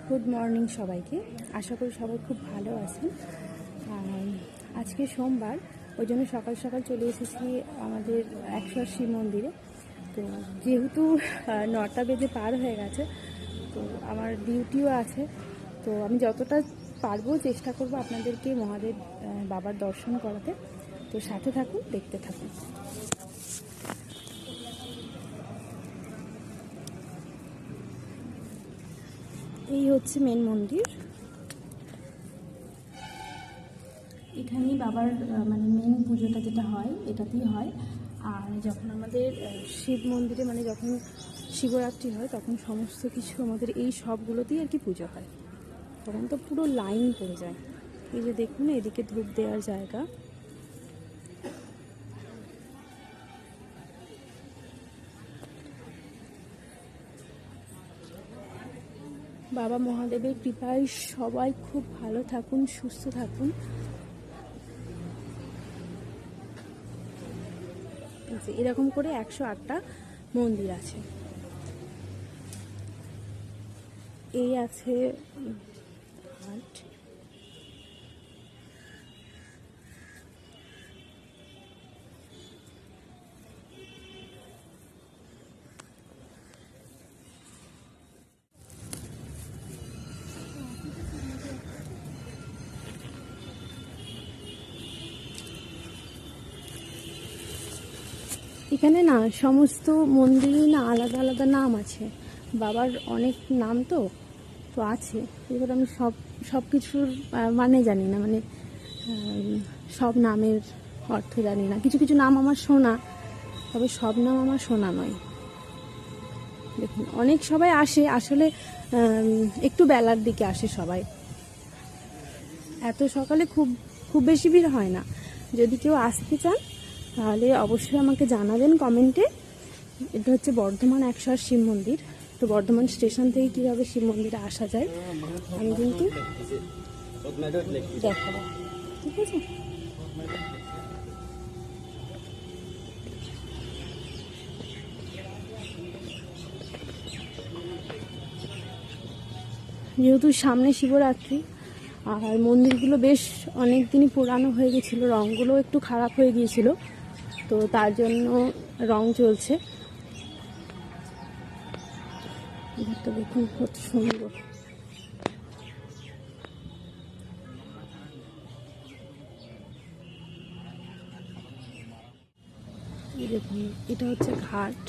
Good morning সবাইকে। আশা করি সবাই খুব ভালো আছেন। আজকে সোমবার, ওই জন্য সকাল সকাল চলে এসেছি আমাদের 180 মন্দিরে। তো যেহেতু 9টা বেজে পার হয়ে গেছে, তো আমার ডিউটিও আছে, তো আমি যতটা পারবো চেষ্টা করব আপনাদেরকে মহাদেব বাবার দর্শন করাতে। তো সাথে থাকুন, দেখতে থাকুন। এই হচ্ছে মেন মন্দির। এখানেই বাবার মানে মেন পুজোটা যেটা হয় এটাতেই হয়। আর যখন আমাদের শিব মন্দিরে মানে যখন শিবরাত্রি হয় তখন সমস্ত কিছু আমাদের এই সবগুলোতেই আর কি পুজো হয়। তখন তো পুরো লাইন পড়ে যায়। এই যে দেখুন, এদিকে ধূপ দেওয়ার জায়গা। বাবা মহাদেবের কৃপায় সবাই খুব ভালো থাকুন, সুস্থ থাকুন। এরকম করে 108টা মন্দির আছে। এই আছে ঘাট। এখানে না সমস্ত মন্দিরই না আলাদা আলাদা নাম আছে। বাবার অনেক নাম তো আছে। এবার আমি সব কিছুর মানে জানি না, মানে সব নামের অর্থ জানি না। কিছু কিছু নাম আমার শোনা, তবে সব নাম আমার শোনা নয়। দেখুন, অনেক সবাই আসে, আসলে একটু বেলার দিকে আসে সবাই। এত সকালে খুব বেশি ভিড় হয় না। যদি কেউ আসতে চান তাহলে অবশ্যই আমাকে জানাবেন কমেন্টে। এটা হচ্ছে বর্ধমান 108 শিব মন্দির। তো বর্ধমান স্টেশন থেকে কীভাবে শিব মন্দিরে আসা যায় আমি কিন্তু দেখাবো, ঠিক আছে? যেহেতু সামনে শিবরাত্রি আর মন্দিরগুলো বেশ অনেক দিনই পুরানো হয়ে গেছিলো, রঙগুলো একটু খারাপ হয়ে গিয়েছিল, তো তার জন্য রং চলছে। ঘরটা দেখুন কত সুন্দর। এই দেখুন, এটা হচ্ছে ঘাট।